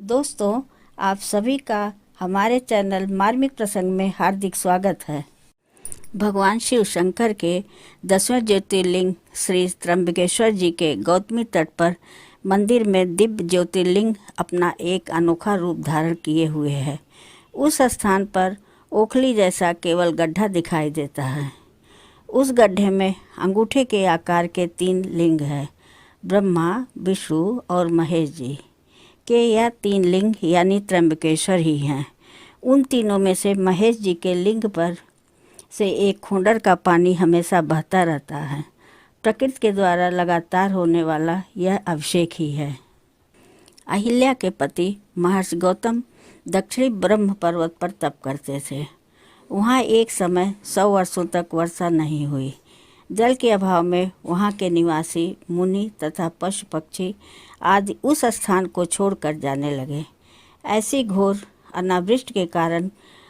दोस्तों, आप सभी का हमारे चैनल मार्मिक प्रसंग में हार्दिक स्वागत है। भगवान शिव शंकर के 10वें ज्योतिर्लिंग श्री त्र्यंबकेश्वर जी के गौतमी तट पर मंदिर में दिव्य ज्योतिर्लिंग अपना एक अनोखा रूप धारण किए हुए है। उस स्थान पर ओखली जैसा केवल गड्ढा दिखाई देता है। उस गड्ढे में अंगूठे के आकार के 3 लिंग हैं, ब्रह्मा, विष्णु और महेश जी के। यह 3 लिंग यानी त्र्यंबकेश्वर ही हैं। उन तीनों में से महेश जी के लिंग पर से एक खोंडर का पानी हमेशा बहता रहता है। प्रकृति के द्वारा लगातार होने वाला यह अभिषेक ही है। अहिल्या के पति महर्षि गौतम दक्षिणी ब्रह्म पर्वत पर तप करते थे। वहाँ एक समय 100 वर्षों तक वर्षा नहीं हुई। जल के अभाव में वहाँ के निवासी मुनि तथा पशु पक्षी आदि उस स्थान को छोड़कर जाने लगे। ऐसी घोर अनावृष्टि के कारण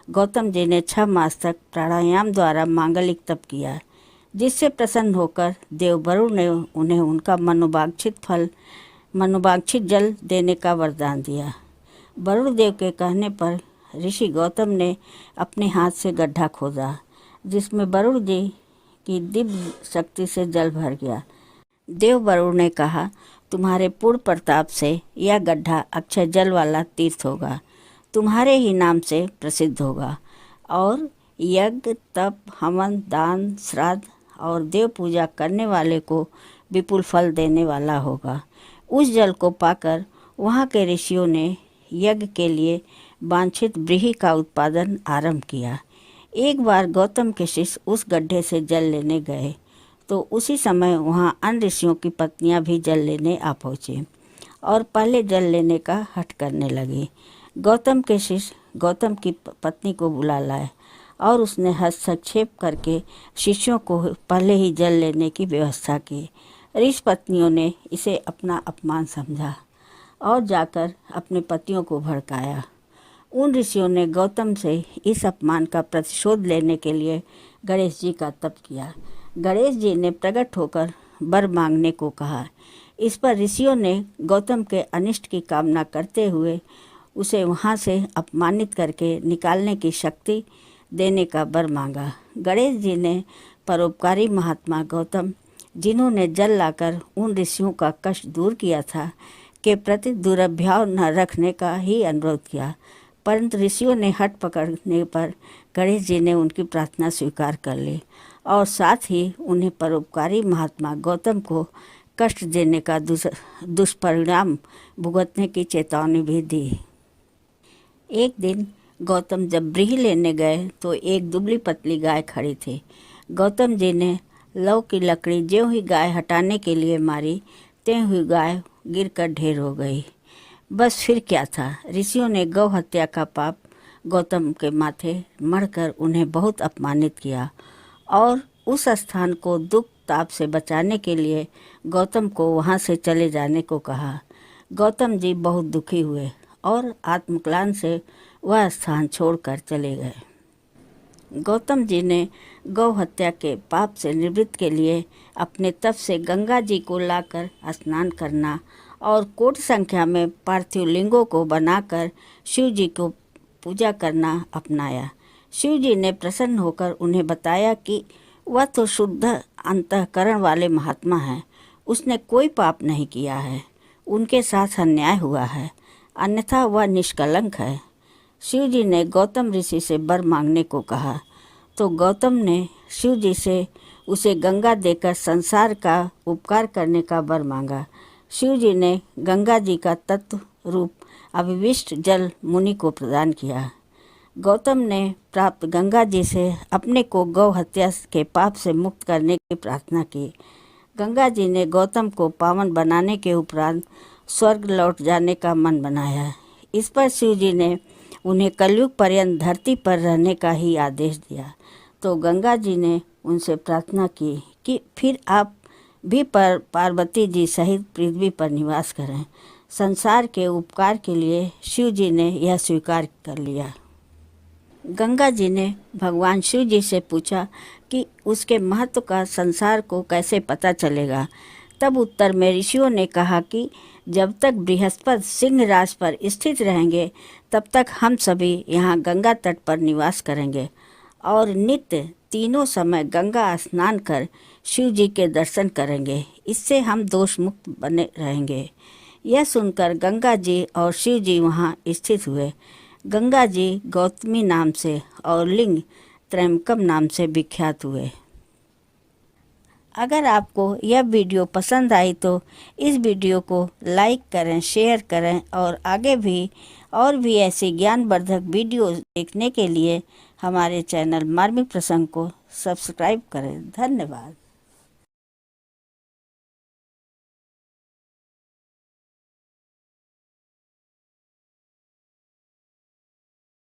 गौतम जी ने 6 मास तक प्राणायाम द्वारा मांगलिक तप किया, जिससे प्रसन्न होकर देव वरुण ने उन्हें उनका मनोवांछित जल देने का वरदान दिया। वरुण देव के कहने पर ऋषि गौतम ने अपने हाथ से गड्ढा खोदा, जिसमें वरुण जी की दिव्य शक्ति से जल भर गया। देव वरुण ने कहा, तुम्हारे पूर्ण प्रताप से यह गड्ढा अक्षय जल वाला तीर्थ होगा, तुम्हारे ही नाम से प्रसिद्ध होगा और यज्ञ, तप, हवन, दान, श्राद्ध और देव पूजा करने वाले को विपुल फल देने वाला होगा। उस जल को पाकर वहाँ के ऋषियों ने यज्ञ के लिए वांछित व्रीहि का उत्पादन आरंभ किया। एक बार गौतम के शिष्य उस गड्ढे से जल लेने गए तो उसी समय वहाँ अन्य ऋषियों की पत्नियाँ भी जल लेने आ पहुँचे और पहले जल लेने का हठ करने लगी। गौतम के शिष्य गौतम की पत्नी को बुला लाए और उसने हस्तक्षेप करके शिष्यों को पहले ही जल लेने की व्यवस्था की। ऋषि पत्नियों ने इसे अपना अपमान समझा और जाकर अपने पतियों को भड़काया। उन ऋषियों ने गौतम से इस अपमान का प्रतिशोध लेने के लिए गणेश जी का तप किया। गणेश जी ने प्रकट होकर वर मांगने को कहा। इस पर ऋषियों ने गौतम के अनिष्ट की कामना करते हुए उसे वहाँ से अपमानित करके निकालने की शक्ति देने का वर मांगा। गणेश जी ने परोपकारी महात्मा गौतम, जिन्होंने जल लाकर उन ऋषियों का कष्ट दूर किया था, के प्रति दुर्भाव न रखने का ही अनुरोध किया, परंतु ऋषियों ने हट पकड़ने पर गणेश जी ने उनकी प्रार्थना स्वीकार कर ली और साथ ही उन्हें परोपकारी महात्मा गौतम को कष्ट देने का दुष्परिणाम भुगतने की चेतावनी भी दी। एक दिन गौतम जब व्रीहि लेने गए तो एक दुबली पतली गाय खड़ी थी। गौतम जी ने लौ की लकड़ी ज्यों ही गाय हटाने के लिए मारी, त्यों ही गाय गिरकर ढेर हो गई। बस फिर क्या था, ऋषियों ने गौ हत्या का पाप गौतम के माथे मढ़कर उन्हें बहुत अपमानित किया और उस स्थान को दुख ताप से बचाने के लिए गौतम को वहाँ से चले जाने को कहा। गौतम जी बहुत दुखी हुए और आत्मग्लानि से वह स्थान छोड़कर चले गए। गौतम जी ने गौ हत्या के पाप से निवृत्ति के लिए अपने तप से गंगा जी को लाकर स्नान करना और कोटि संख्या में पार्थिव लिंगों को बनाकर शिव जी को पूजा करना अपनाया। शिव जी ने प्रसन्न होकर उन्हें बताया कि वह तो शुद्ध अंतःकरण वाले महात्मा हैं, उसने कोई पाप नहीं किया है, उनके साथ अन्याय हुआ है, अन्यथा वह निष्कलंक है। शिव जी ने गौतम ऋषि से वर मांगने को कहा तो गौतम ने शिव जी से उसे गंगा देकर संसार का उपकार करने का वर मांगा। शिव जी ने गंगा जी का तत्व रूप अभिविष्ट जल मुनि को प्रदान किया। गौतम ने प्राप्त गंगा जी से अपने को गौ हत्या के पाप से मुक्त करने की प्रार्थना की। गंगा जी ने गौतम को पावन बनाने के उपरांत स्वर्ग लौट जाने का मन बनाया। इस पर शिव जी ने उन्हें कलयुग पर्यंत धरती पर रहने का ही आदेश दिया। तो गंगा जी ने उनसे प्रार्थना की कि फिर आप भी पार्वती जी सहित पृथ्वी पर निवास करें। संसार के उपकार के लिए शिव जी ने यह स्वीकार कर लिया। गंगा जी ने भगवान शिव जी से पूछा कि उसके महत्व का संसार को कैसे पता चलेगा। तब उत्तर में ऋषियों ने कहा कि जब तक बृहस्पति सिंह राशि पर स्थित रहेंगे तब तक हम सभी यहाँ गंगा तट पर निवास करेंगे और नित्य तीनों समय गंगा स्नान कर शिव जी के दर्शन करेंगे। इससे हम दोष मुक्त बने रहेंगे। यह सुनकर गंगा जी और शिव जी वहाँ स्थित हुए। गंगा जी गौतमी नाम से और लिंग त्रयंबकम नाम से विख्यात हुए। अगर आपको यह वीडियो पसंद आई तो इस वीडियो को लाइक करें, शेयर करें और आगे भी और भी ऐसे ज्ञानवर्धक वीडियो देखने के लिए हमारे चैनल मार्मिक प्रसंग को सब्सक्राइब करें। धन्यवाद।